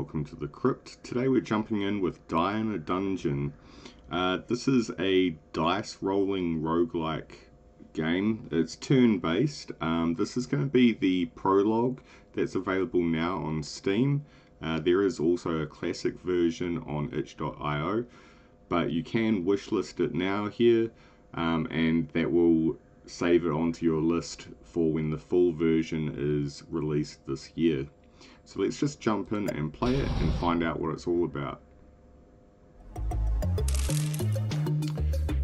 welcome to the crypt. Today we're jumping in with Die in a Dungeon. This is a dice rolling roguelike game. It's turn-based. This is going to be the Prologue that's available now on Steam. There is also a classic version on itch.io, but you can wishlist it now here, and that will save it onto your list for when the full version is released this year. So let's just jump in and play it and find out what it's all about.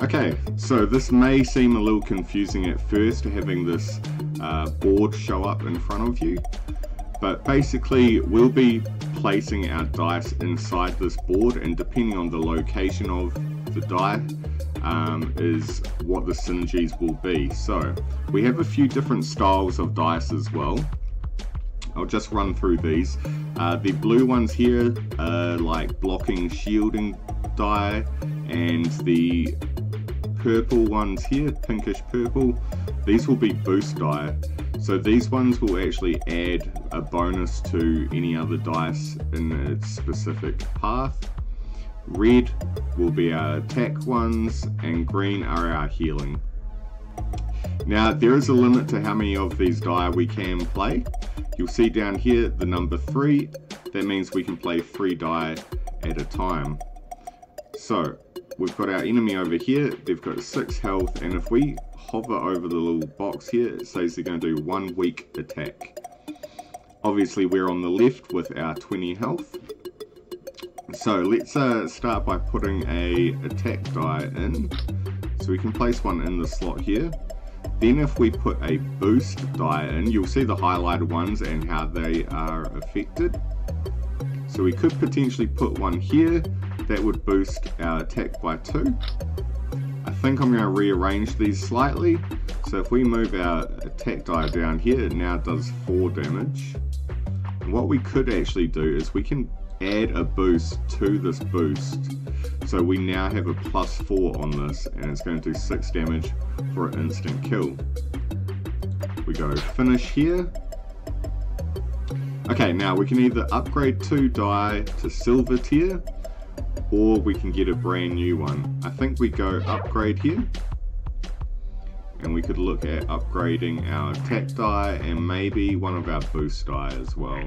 Okay, so this may seem a little confusing at first, having this board show up in front of you, but basically we'll be placing our dice inside this board, and depending on the location of the die is what the synergies will be. So we have a few different styles of dice as well. I'll just run through these. The blue ones here are like blocking, shielding die, and the purple ones here, pinkish purple, these will be boost die. So these ones will actually add a bonus to any other dice in its specific path. Red will be our attack ones, and green are our healing. Now there is a limit to how many of these die we can play. You'll see down here the number 3, that means we can play 3 die at a time. So we've got our enemy over here, they've got 6 health, and if we hover over the little box here, it says they're going to do 1 weak attack. Obviously we're on the left with our 20 health. So let's start by putting a attack die in. So we can place one in the slot here. Then if we put a boost die in, you'll see the highlighted ones and how they are affected. So we could potentially put one here that would boost our attack by 2. I think I'm going to rearrange these slightly. So if we move our attack die down here, it now does 4 damage. And what we could actually do is we can add a boost to this boost. So we now have a +4 on this, and it's going to do 6 damage for an instant kill. We go finish here. Okay, now we can either upgrade 2 die to silver tier, or we can get a brand new one. I think we go upgrade here, and we could look at upgrading our attack die and maybe one of our boost die as well.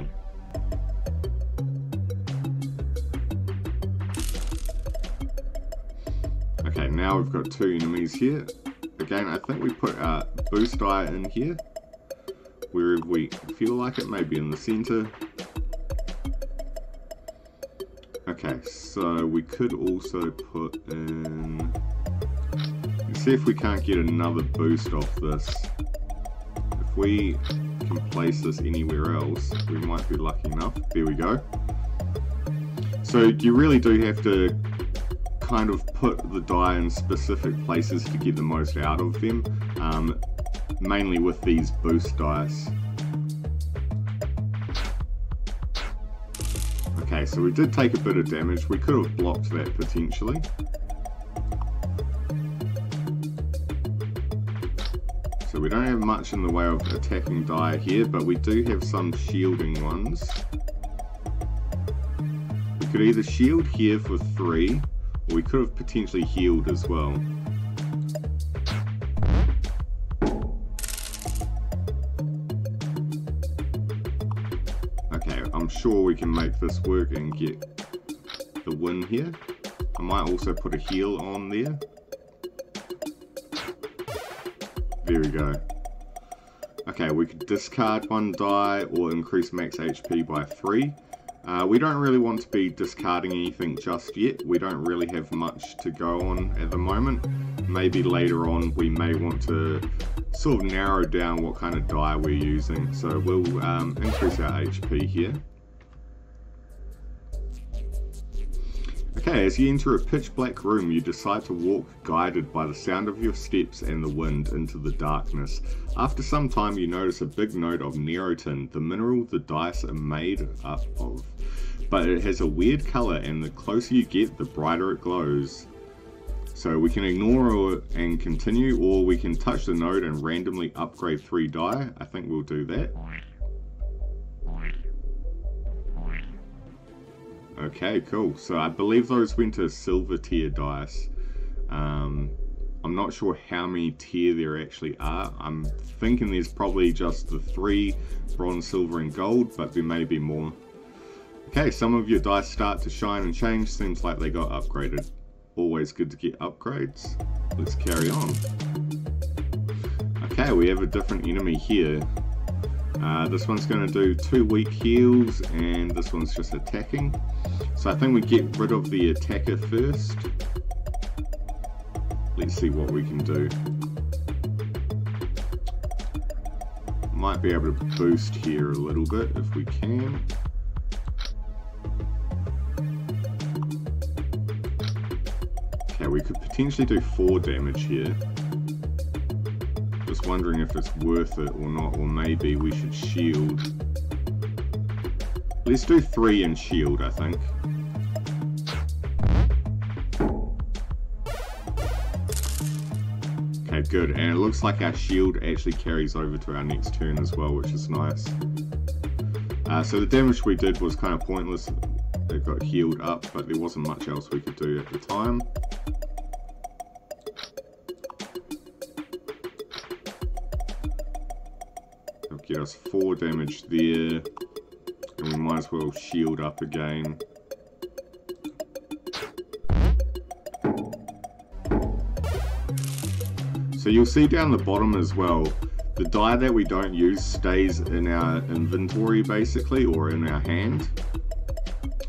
Okay, now we've got 2 enemies here. Again, I think we put our boost die in here, wherever we feel like it, maybe in the center. Okay, so we could also put in... Let's see if we can't get another boost off this. If we can place this anywhere else, we might be lucky enough. There we go. So you really do have to kind of put the die in specific places to get the most out of them, mainly with these boost dice. Okay, so we did take a bit of damage. We could have blocked that potentially. So we don't have much in the way of attacking die here, but we do have some shielding ones. We could either shield here for 3, or we could have potentially healed as well. Okay, I'm sure we can make this work and get the win here. I might also put a heal on there. There we go. Okay, we could discard 1 die or increase max HP by 3. We don't really want to be discarding anything just yet. We don't really have much to go on at the moment. Maybe later on we may want to sort of narrow down what kind of die we're using. So we'll increase our HP here. Okay, as you enter a pitch black room, you decide to walk guided by the sound of your steps and the wind into the darkness. After some time you notice a big note of nerotin, the mineral the dice are made up of. But it has a weird colour, and the closer you get, the brighter it glows. So we can ignore it and continue, or we can touch the note and randomly upgrade 3 die. I think we'll do that. Okay, cool. So I believe those went to silver tier dice. I'm not sure how many tier there actually are. I'm thinking there's probably just the 3, bronze, silver, and gold, but there may be more. Okay, some of your dice start to shine and change. Seems like they got upgraded. Always good to get upgrades. Let's carry on. Okay, we have a different enemy here. This one's going to do 2 weak heals, and this one's just attacking. So I think we get rid of the attacker first. Let's see what we can do. Might be able to boost here a little bit if we can. Okay, we could potentially do 4 damage here. Just wondering if it's worth it or not, or maybe we should shield. Let's do 3 and shield, I think. Okay, good. And it looks like our shield actually carries over to our next turn as well, which is nice. So the damage we did was kind of pointless. It got healed up, but there wasn't much else we could do at the time. It'll get us 4 damage there. And we might as well shield up again. So you'll see down the bottom as well, the die that we don't use stays in our inventory basically, or in our hand.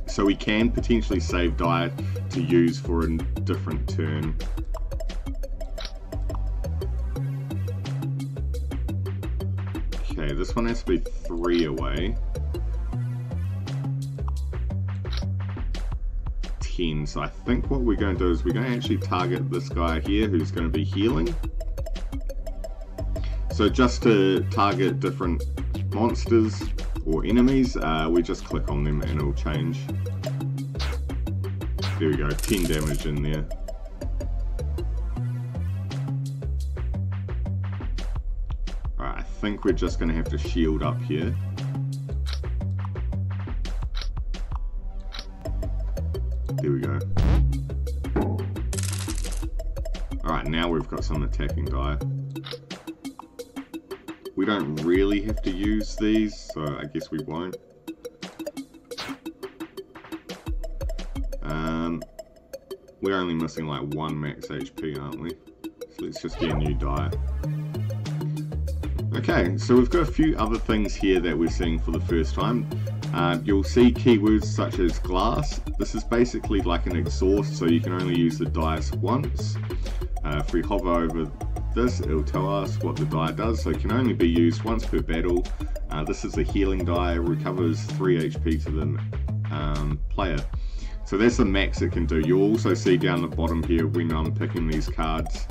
So we can potentially save die to use for a different turn. Okay, this one has to be 3 away. 10, so I think what we're going to do is we're going to actually target this guy here who's going to be healing. So just to target different monsters or enemies, we just click on them and it'll change. There we go, 10 damage in there. Alright, I think we're just going to have to shield up here. There we go. Alright, now we've got some attacking die. We don't really have to use these, so I guess we won't. We're only missing like 1 max HP, aren't we? So let's just get a new die. Okay, so we've got a few other things here that we're seeing for the first time. You'll see keywords such as glass. This is basically like an exhaust, so you can only use the dice once. If we hover over this, it'll tell us what the die does, so it can only be used once per battle. This is a healing die, recovers 3 HP to the player. So that's the max it can do. You'll also see down the bottom here when I'm picking these cards,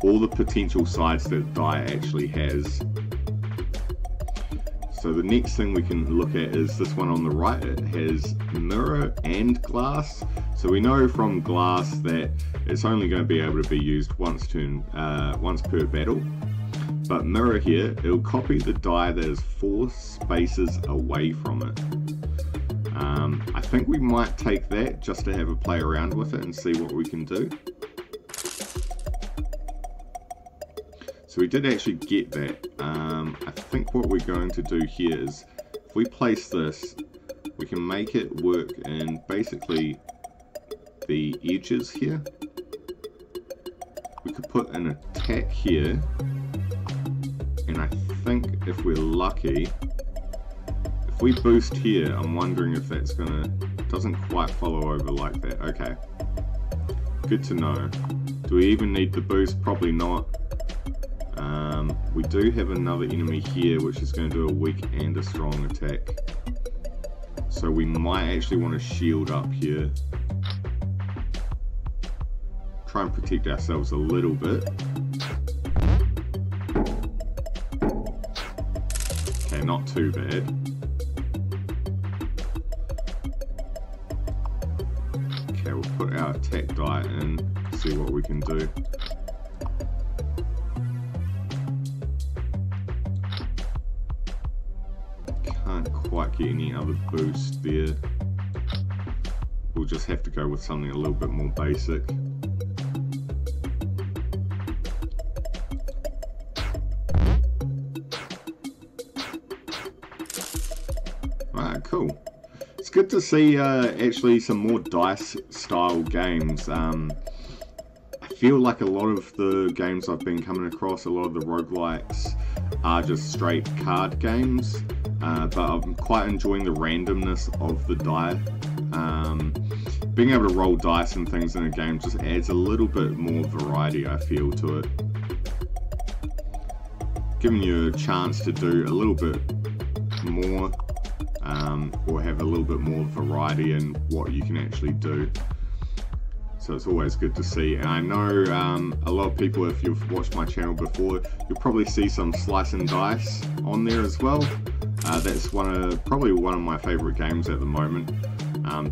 all the potential sides that the die actually has. So the next thing we can look at is this one on the right. It has mirror and glass. So we know from glass that it's only going to be able to be used once per battle. But mirror here, it'll copy the die that is 4 spaces away from it. I think we might take that just to have a play around with it and see what we can do. So we did actually get that. I think what we're going to do here is, if we place this, we can make it work in basically the edges here. We could put an attack here, and I think if we're lucky, if we boost here, I'm wondering if that's gonna, doesn't quite follow over like that. Okay, good to know. Do we even need the boost? Probably not. We do have another enemy here which is going to do a weak and a strong attack. So we might actually want to shield up here. Try and protect ourselves a little bit. Okay, not too bad. Okay, we'll put our attack die in, see what we can do. Can't quite get any other boost there. we'll just have to go with something a little bit more basic. Alright, cool. It's good to see actually some more dice style games. I feel like a lot of the games I've been coming across, a lot of the roguelikes are just straight card games, but I'm quite enjoying the randomness of the die. Being able to roll dice and things in a game just adds a little bit more variety, I feel, to it. Giving you a chance to do a little bit more, or have a little bit more variety in what you can actually do. So it's always good to see. And I know a lot of people, if you've watched my channel before, you'll probably see some slice and dice on there as well. That's probably one of my favorite games at the moment.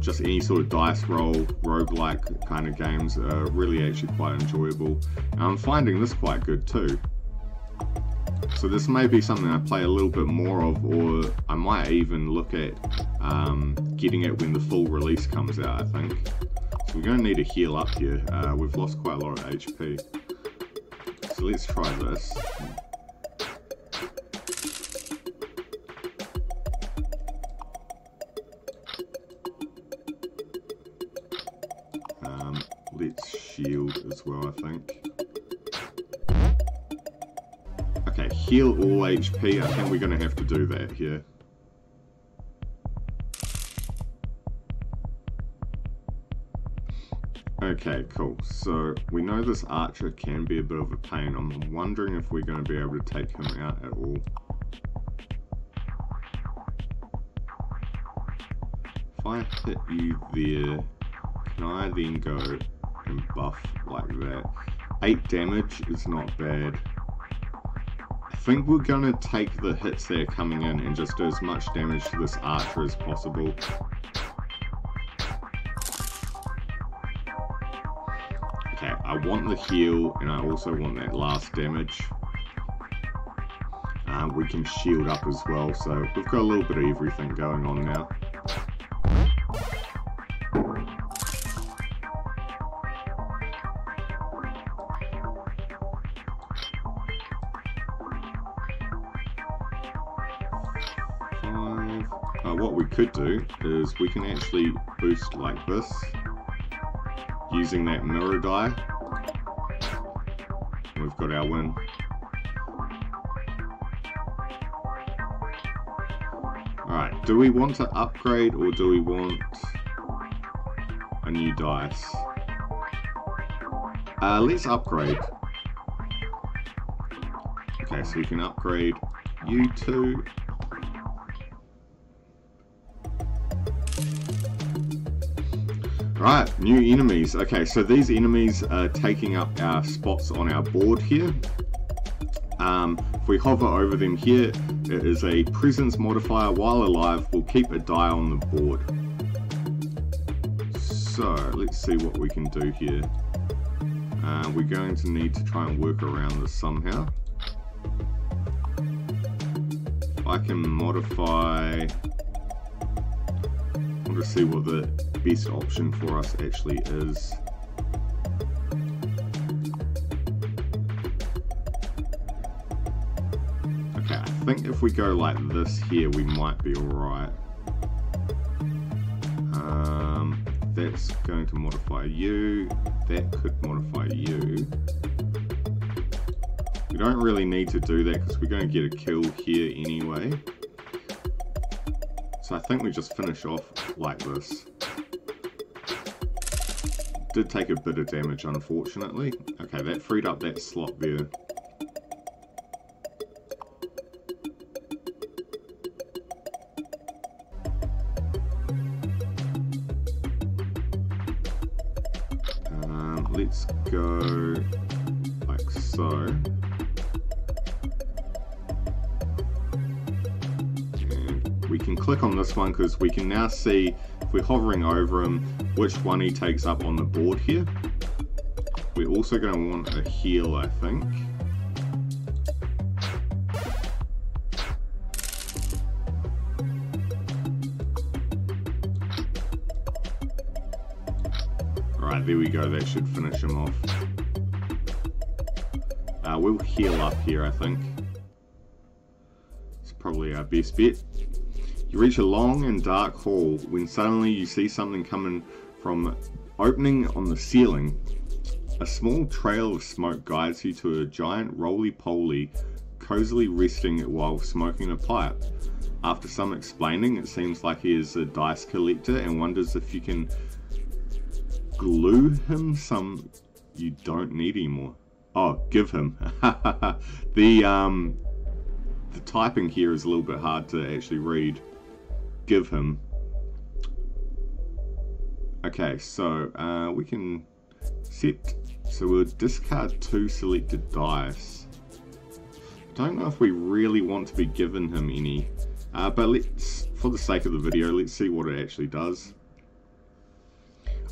Just any sort of dice roll, roguelike kind of games are really actually quite enjoyable. And I'm finding this quite good too. So this may be something I play a little bit more of, or I might even look at getting it when the full release comes out, I think. So we're going to need to heal up here. We've lost quite a lot of HP. So let's try this. Let's shield as well, I think. Okay, heal all HP. I think we're going to have to do that here. Okay, cool. So we know this archer can be a bit of a pain. I'm wondering if we're going to be able to take him out at all. If I hit you there, can I then go and buff like that? 8 damage is not bad. I think we're going to take the hits that are coming in and just do as much damage to this archer as possible. Okay, I want the heal and I also want that last damage. We can shield up as well, so we've got a little bit of everything going on now. What we could do is we can actually boost like this using that mirror die. We've got our win. Alright, do we want to upgrade or do we want a new dice? Let's upgrade. Okay, so we can upgrade you two. Right, new enemies. Okay, so these enemies are taking up our spots on our board here. If we hover over them here, it is a presence modifier. While alive, we'll keep a die on the board. So, let's see what we can do here. We're going to need to try and work around this somehow. If I can modify... I want to see what the best option for us actually is. Okay, I think if we go like this here, we might be alright. That's going to modify you. That could modify you. We don't really need to do that because we're going to get a kill here anyway. So I think we just finish off like this. Did take a bit of damage, unfortunately. Okay, that freed up that slot there. Let's go like so. And we can click on this one because we can now see, if we're hovering over him, which one he takes up on the board here. We're also going to want a heal, I think. there we go, that should finish him off. We'll heal up here, I think. It's probably our best bet. You reach a long and dark hall when suddenly you see something coming from opening on the ceiling. A small trail of smoke guides you to a giant roly-poly cozily resting while smoking a pipe. After some explaining, it seems like he is a dice collector and wonders if you can glue him some you don't need anymore. Oh, give him. The typing here is a little bit hard to actually read. Give him. Okay, so we can set. So we'll discard 2 selected dice. Don't know if we really want to be giving him any, but let's, for the sake of the video, let's see what it actually does.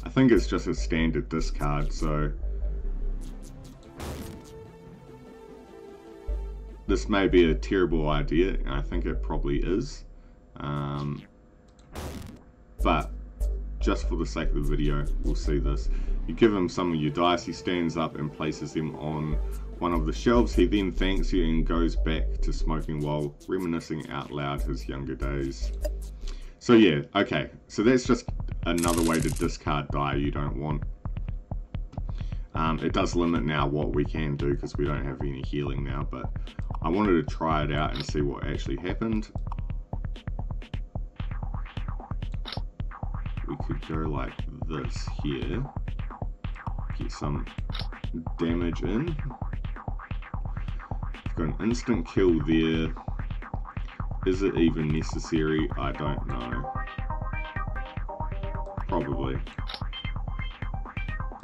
I think it's just a standard discard, so this may be a terrible idea, and I think it probably is. But just for the sake of the video, we'll see this. You give him some of your dice, he stands up and places them on one of the shelves. He then thanks you and goes back to smoking while reminiscing out loud his younger days. So yeah, okay, so that's just another way to discard die you don't want. It does limit now what we can do because we don't have any healing now, but I wanted to try it out and see what actually happened. We could go like this here, get some damage in. We've got an instant kill there. Is it even necessary? I don't know. Probably.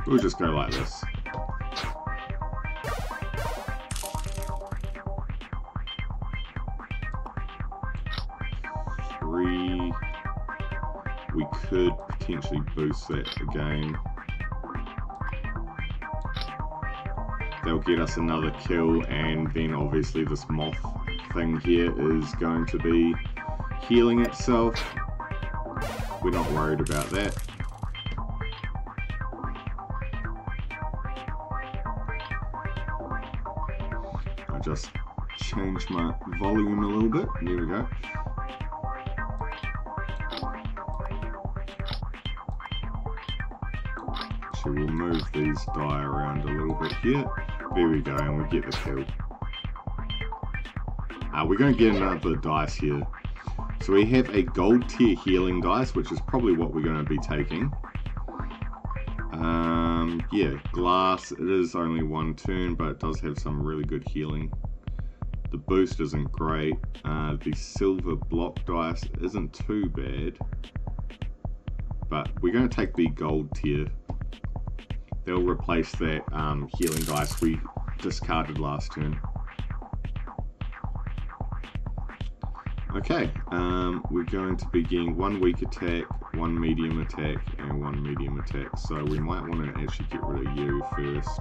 We'll just go like this. Three. We could potentially boost that again. They'll get us another kill, and then obviously this moth thing here is going to be healing itself. We're not worried about that. I just changed my volume a little bit. There we go. We'll move these die around a little bit here. There we go, and we get the kill. We're going to get another dice here. So we have a gold tier healing dice, which is probably what we're going to be taking. Yeah, glass. It is only 1 turn, but it does have some really good healing. The boost isn't great. The silver block dice isn't too bad. But we're going to take the gold tier. They'll replace that healing dice we discarded last turn. Okay, we're going to be getting 1 weak attack, 1 medium attack, and 1 medium attack. So we might want to actually get rid of you first.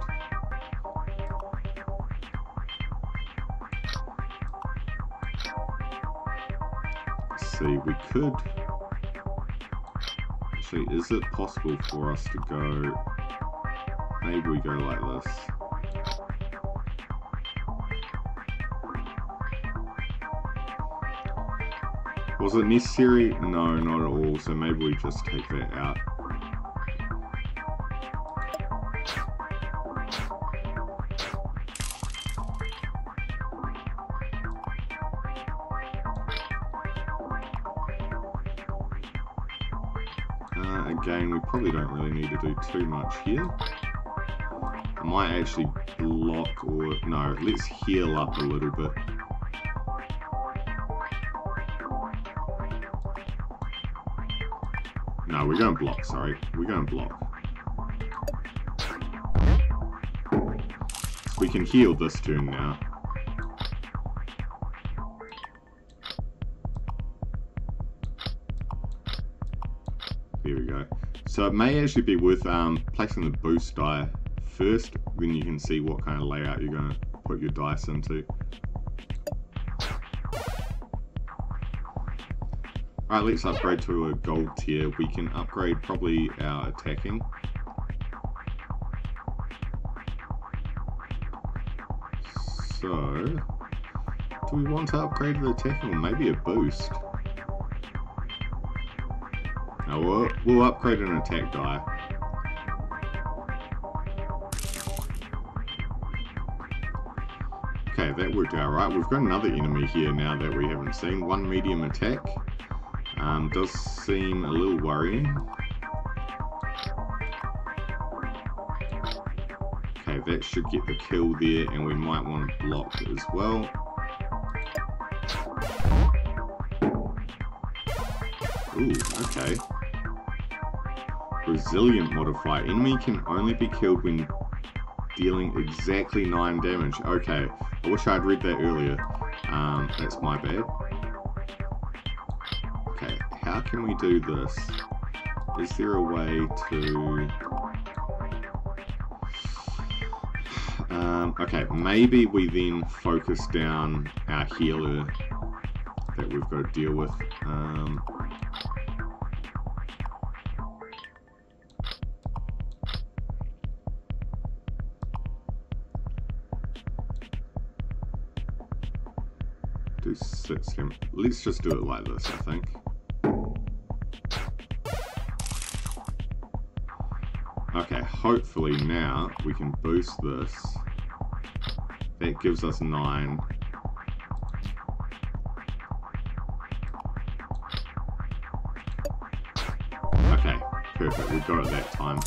Let's see, we could... Actually, is it possible for us to go... Maybe we go like this. Was it necessary? No, not at all. So maybe we just take that out. Again, we probably don't really need to do too much here. I might actually block, or no, let's heal up a little bit. No, we're going to block, sorry. We're going to block. We can heal this turn now. There we go. So it may actually be worth placing the boost die first, then you can see what kind of layout you're going to put your dice into. Alright, let's upgrade to a gold tier. We can upgrade probably our attacking. So, do we want to upgrade the attack or maybe a boost? No, we'll upgrade an attack die. Okay, that worked out right. We've got another enemy here now that we haven't seen. One medium attack. Does seem a little worrying. Okay, that should get the kill there, and we might want to block as well. Ooh, okay. Resilient modifier. Enemy can only be killed when dealing exactly 9 damage. Okay, I wish I'd read that earlier. That's my bad. Okay, how can we do this? Is there a way to... okay, maybe we then focus down our healer that we've got to deal with. Do 6 damage. Let's just do it like this, I think. Okay, hopefully now we can boost this. That gives us 9. Okay, perfect. We got it that time.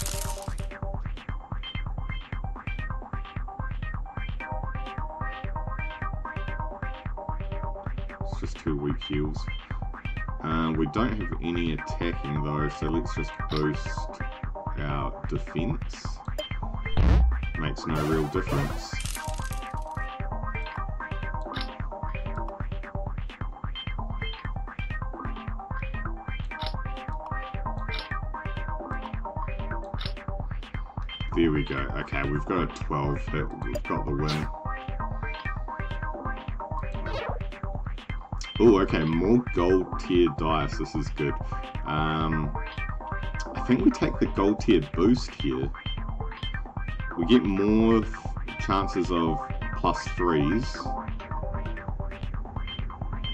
It's just 2 weak heals. We don't have any attacking though, so let's just boost our defense. Makes no real difference. There we go. Okay, we've got a 12 hit. We've got the win. Oh, okay, more gold tier dice. This is good. I think we take the gold tier boost here. We get more chances of +3s,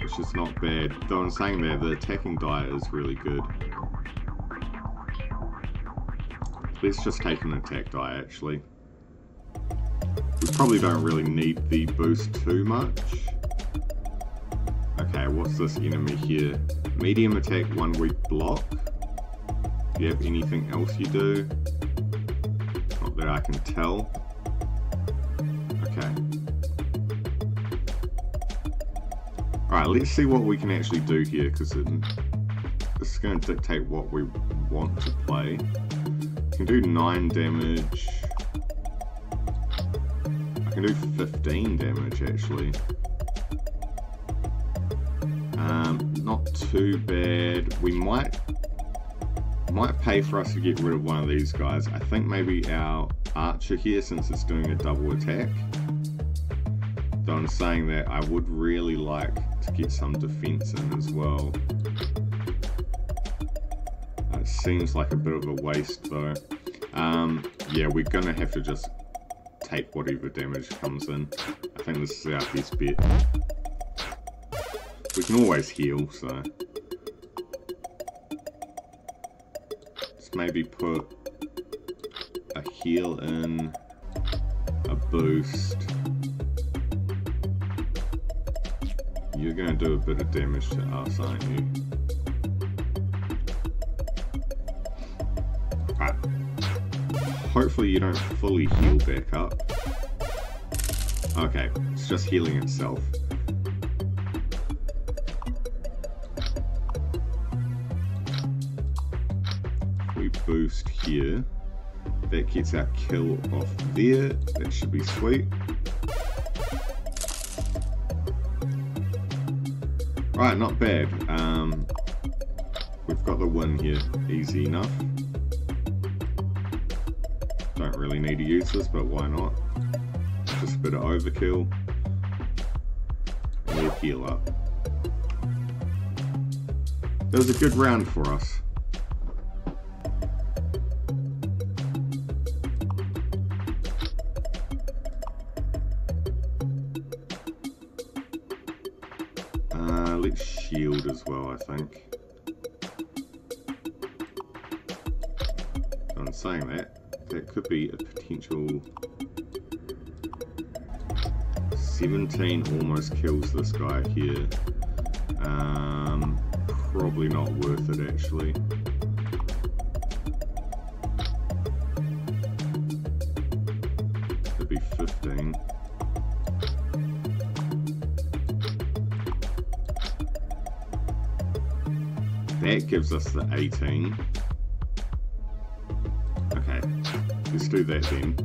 which is not bad. Though in saying that, the attacking die is really good. Let's just take an attack die, actually. We probably don't really need the boost too much. Okay, what's this enemy here? Medium attack, 1 weak block. Do you have anything else you do? Not that I can tell. Okay. Alright, let's see what we can actually do here, because this is going to dictate what we want to play. I can do 9 damage. I can do 15 damage actually. Not too bad. We might pay for us to get rid of one of these guys. I think maybe our archer here, since it's doing a double attack. Though I'm saying that, I would really like to get some defense in as well. It seems like a bit of a waste though. Yeah, we're gonna have to just take whatever damage comes in. I think this is our best bet. We can always heal, so let's maybe put a heal in, a boost. You're gonna do a bit of damage to us, aren't you? Alright. Hopefully you don't fully heal back up. Okay, it's just healing itself. We boost here. That gets our kill off there. That should be sweet. Right, not bad. We've got the win here. Easy enough. Don't really need to use this, but why not? Just a bit of overkill. And we'll heal up. That was a good round for us. let's shield as well, I think. I'm saying that could be a potential... 17 almost kills this guy here. Probably not worth it actually. It'd be 15. That gives us the 18. Okay, let's do that then.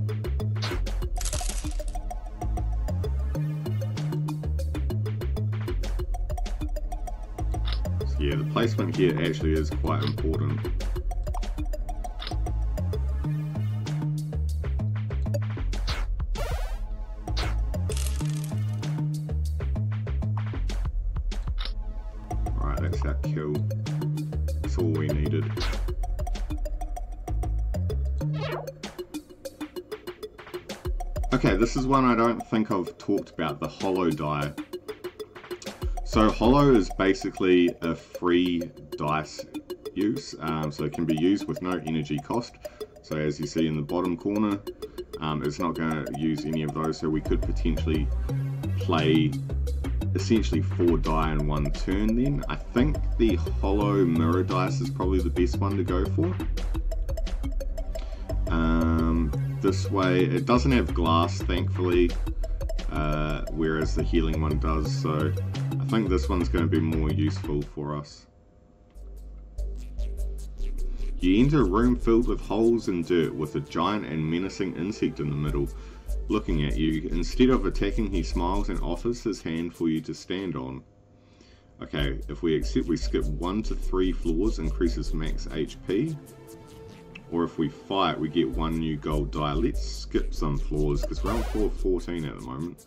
So yeah, the placement here actually is quite important. Alright, that's our kill. That's all we needed. Okay, this is one I don't think I've talked about, the hollow die. So hollow is basically a free dice use, so it can be used with no energy cost. So as you see in the bottom corner, it's not going to use any of those, so we could potentially play essentially 4 die in one turn then. I think the hollow mirror dice is probably the best one to go for. This way, it doesn't have glass, thankfully, whereas the healing one does, so I think this one's going to be more useful for us. You enter a room filled with holes and dirt with a giant and menacing insect in the middle, looking at you. Instead of attacking, he smiles and offers his hand for you to stand on. Okay, if we accept, we skip 1 to 3 floors, increases max HP. Or if we fight, we get 1 new gold die. Let's skip some floors, because we're on floor 14 at the moment.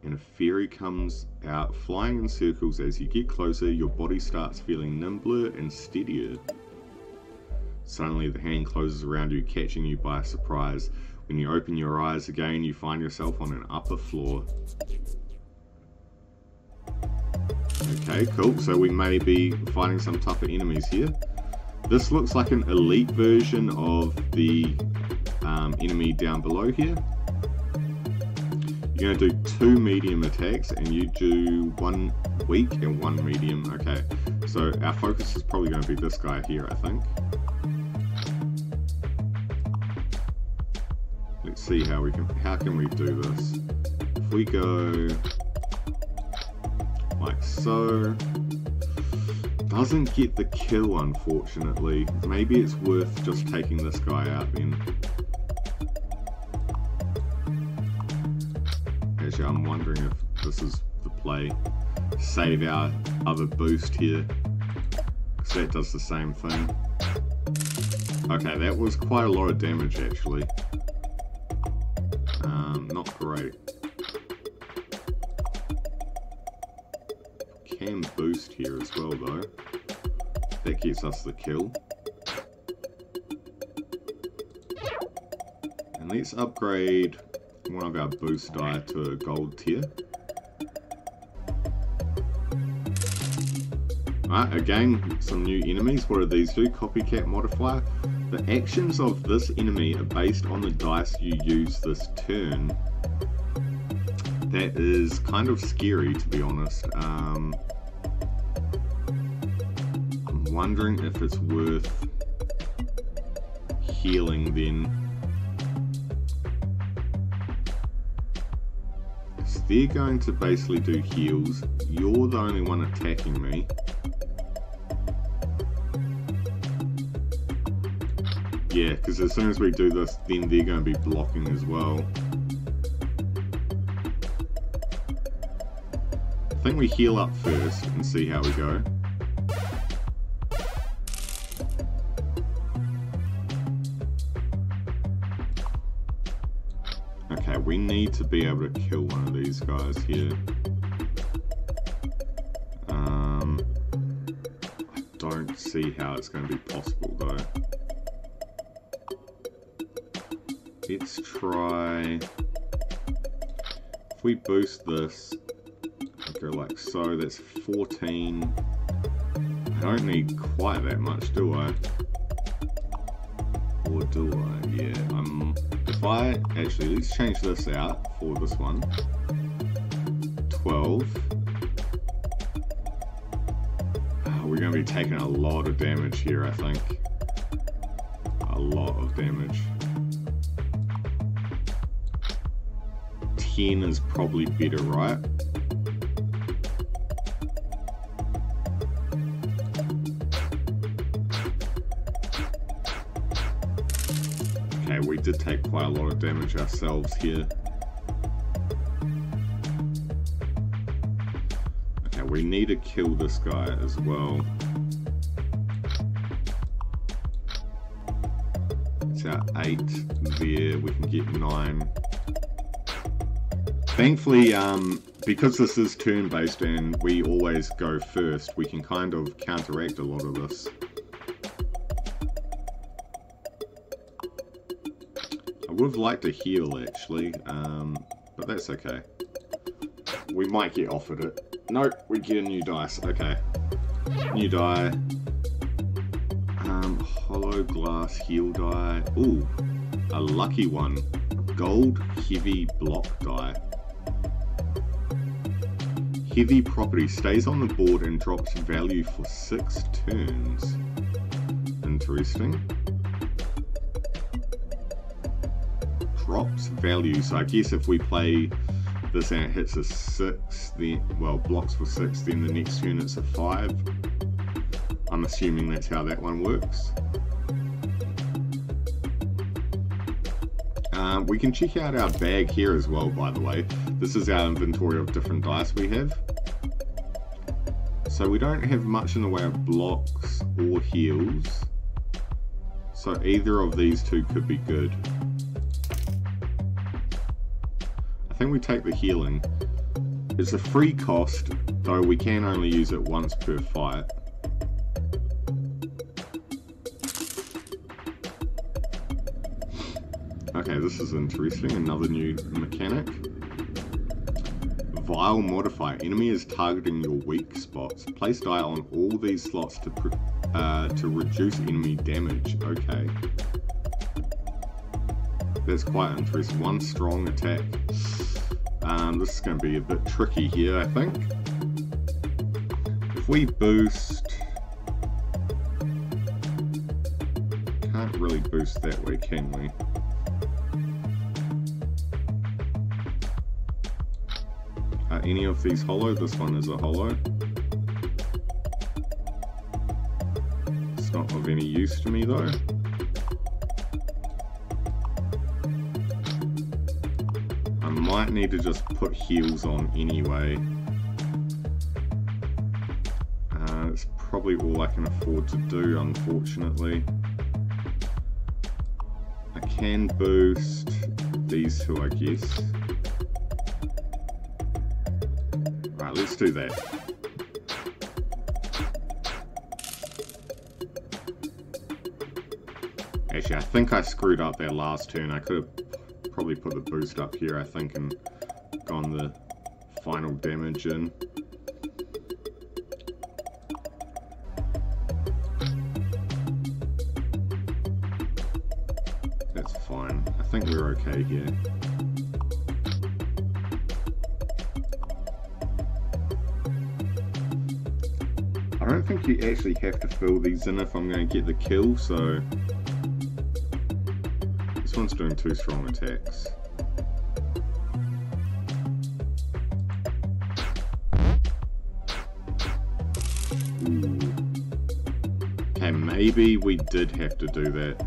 And a fairy comes out, flying in circles. As you get closer, your body starts feeling nimbler and steadier. Suddenly the hand closes around you, catching you by surprise. When you open your eyes again, you find yourself on an upper floor. Okay, cool. So we may be fighting some tougher enemies here. This looks like an elite version of the enemy down below here. You're going to do 2 medium attacks, and you do 1 weak and 1 medium. Okay, so our focus is probably going to be this guy here, I think. Let's see how can we do this. If we go like so. Doesn't get the kill, unfortunately. Maybe it's worth just taking this guy out then. Actually, I'm wondering if this is the play. Save our other boost here, because that does the same thing. Okay, that was quite a lot of damage actually. Not great. Can boost here as well though. That gets us the kill. And let's upgrade one of our boost die to a gold tier. Alright, again, some new enemies. What do these do? Copycat modifier. The actions of this enemy are based on the dice you use this turn. That is kind of scary, to be honest. I'm wondering if it's worth healing then. So they're going to basically do heals. You're the only one attacking me. Yeah, because as soon as we do this, then they're going to be blocking as well. I think we heal up first and see how we go. Okay, we need to be able to kill one of these guys here. I don't see how it's going to be possible though. Let's try... If we boost this... go like so. That's 14. I don't need quite that much, do I? Or do I? Yeah, if I, actually, let's change this out for this one. 12. We're going to be taking a lot of damage here, I think. A lot of damage. 10 is probably better, right? Okay, we did take quite a lot of damage ourselves here. Okay, we need to kill this guy as well. It's our 8 there, we can get 9. Thankfully, because this is turn-based and we always go first, we can kind of counteract a lot of this. I would have liked to heal, actually, but that's okay. We might get offered it. Nope, we get a new dice. Okay. New die. Hollow glass heal die. Ooh, a lucky one. Gold heavy block die. Heavy property stays on the board and drops value for 6 turns. Interesting. Drops value, so I guess if we play this and it hits a 6, then, well, blocks for 6, then the next turn it's a 5. I'm assuming that's how that one works. We can check out our bag here as well, by the way. This is our inventory of different dice we have. So we don't have much in the way of blocks or heals. So either of these two could be good. I think we take the healing. It's a free cost, though we can only use it once per fight. Okay, this is interesting. Another new mechanic. Vile modifier. Enemy is targeting your weak spots. Place die on all these slots to reduce enemy damage. Okay. That's quite interesting. One strong attack. This is going to be a bit tricky here, I think. If we boost... Can't really boost that way, can we? Are any of these hollow? This one is a hollow. It's not of any use to me though. I might need to just put heals on anyway. It's probably all I can afford to do, unfortunately. I can boost these two, I guess. Right, let's do that. Actually, I think I screwed up that last turn. I could have probably put the boost up here, I think, and gone the final damage in. That's fine. I think we're okay here. I don't think you actually have to fill these in if I'm going to get the kill, so... This one's doing 2 strong attacks. Ooh. Okay, maybe we did have to do that.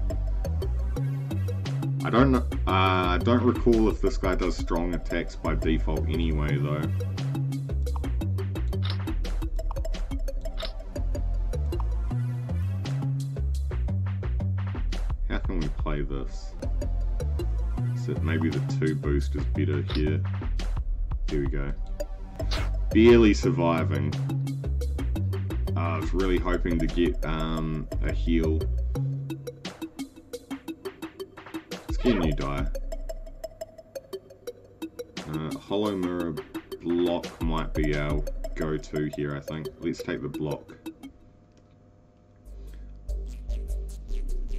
I don't know. I don't recall if this guy does strong attacks by default anyway, though. How can we play this? So maybe the 2 boost is better here. Here we go. Barely surviving. I was really hoping to get a heal. Let's get a new die. Hollow mirror block might be our go-to here, I think. Let's take the block.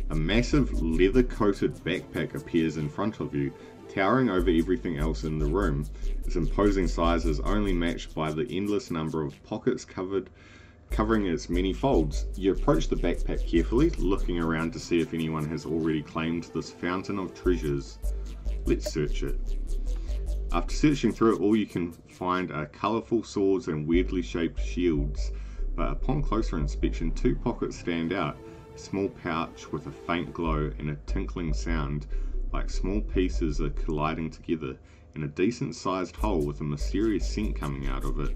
A massive leather-coated backpack appears in front of you, towering over everything else in the room. Its imposing size is only matched by the endless number of pockets covering its many folds. You approach the backpack carefully, looking around to see if anyone has already claimed this fountain of treasures. Let's search it. After searching through it all, you can find are colourful swords and weirdly shaped shields, but upon closer inspection, two pockets stand out. A small pouch with a faint glow and a tinkling sound, like small pieces are colliding together, and a decent sized hole with a mysterious scent coming out of it,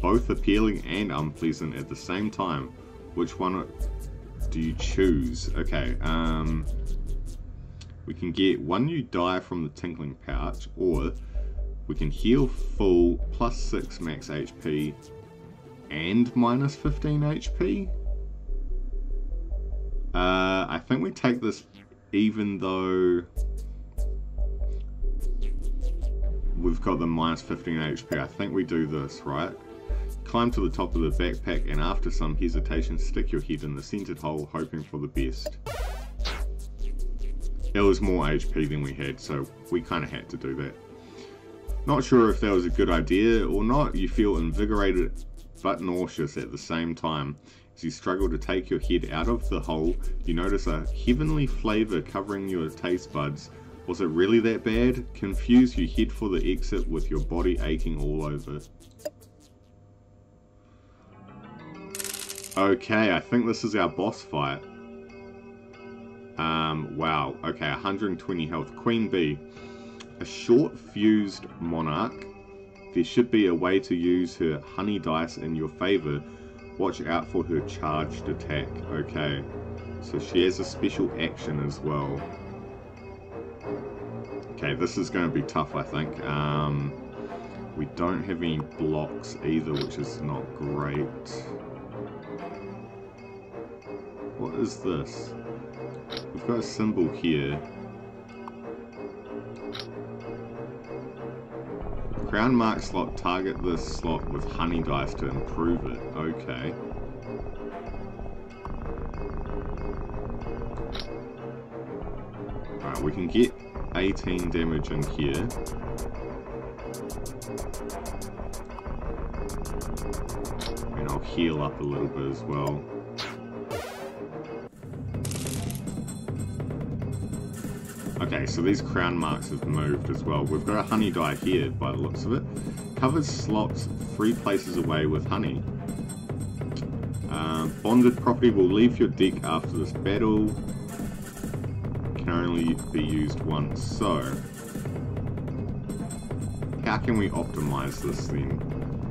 both appealing and unpleasant at the same time. Which one do you choose? Okay, we can get one new die from the tinkling pouch, or we can heal full, plus 6 max HP, and minus 15 HP. I think we take this even though we've got the minus 15 HP. I think we do this, right? Climb to the top of the backpack and after some hesitation stick your head in the centered hole, hoping for the best. It was more HP than we had, so we kind of had to do that. Not sure if that was a good idea or not. You feel invigorated but nauseous at the same time. As you struggle to take your head out of the hole, you notice a heavenly flavor covering your taste buds. Was it really that bad? Confused, you head for the exit with your body aching all over. Okay, I think this is our boss fight. Wow. Okay, 120 health. Queen Bee. A short fused monarch. There should be a way to use her honey dice in your favor. Watch out for her charged attack. Okay, so she has a special action as well. Okay, this is going to be tough, I think. We don't have any blocks either, which is not great. What is this? We've got a symbol here. Crown mark slot, target this slot with honey dice to improve it. Okay. Alright, we can get 18 damage in here. And I'll heal up a little bit as well. Okay, so these crown marks have moved as well. We've got a honey die here by the looks of it. Covers slots 3 places away with honey. Bonded property will leave your deck after this battle. Can only be used once. So, how can we optimize this then?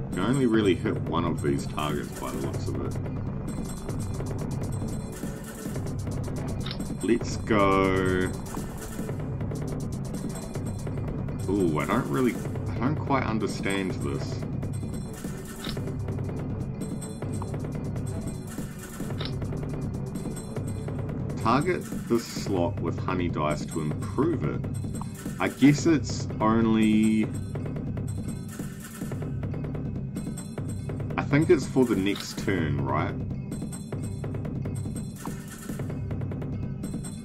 We can only really hit one of these targets by the looks of it. Let's go. Ooh, I don't quite understand this. Target this slot with honey dice to improve it. I guess it's only... I think it's for the next turn, right?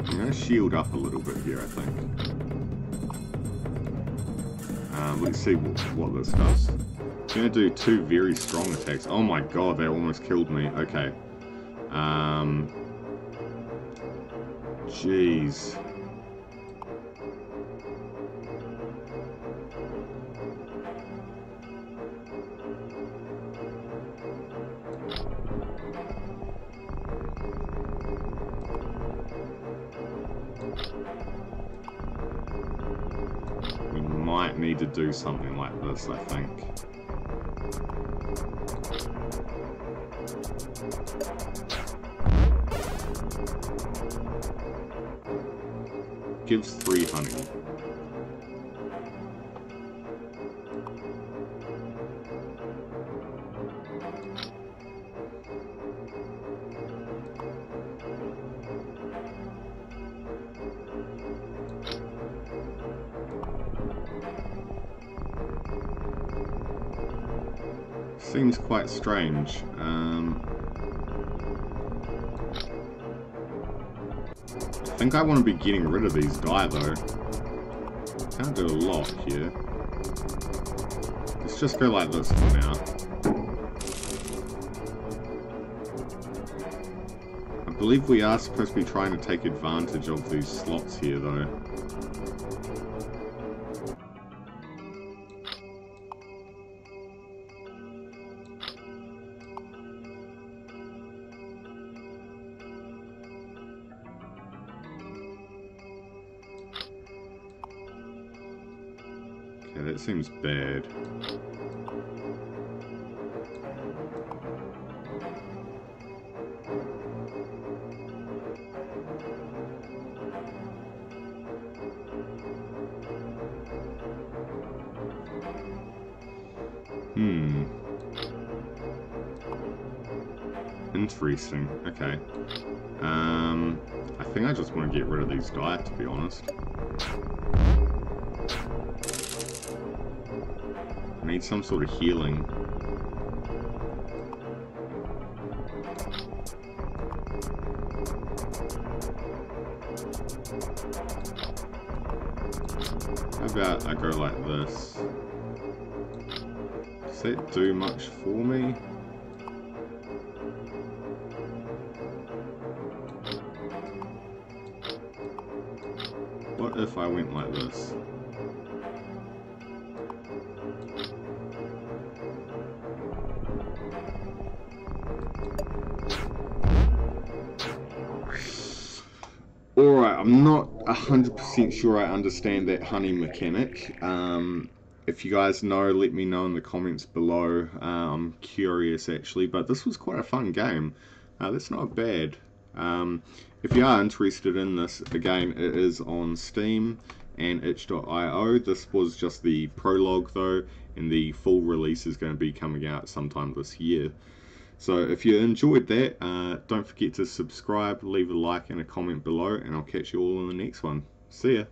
I'm going to shield up a little bit here, I think. Let's see what this does. I'm going to do 2 very strong attacks. Oh my god, they almost killed me. Okay. Jeez. We might need to do something like this, I think. Gives 3 honey. Seems quite strange. I think I want to be getting rid of these die though. Can't do a lot here. Let's just go like this for now. I believe we are supposed to be trying to take advantage of these slots here though. Okay, that seems bad. Interesting. Okay. I think I just want to get rid of these die, to be honest. I need some sort of healing. How about I go like this? Does that do much for me? What if I went like this? Alright, I'm not 100% sure I understand that honey mechanic. If you guys know, let me know in the comments below. I'm curious actually, but this was quite a fun game. That's not bad. If you are interested in this, again, it is on Steam and itch.io. This was just the prologue though, and the full release is going to be coming out sometime this year. So if you enjoyed that, don't forget to subscribe, leave a like and a comment below, and I'll catch you all in the next one. See ya!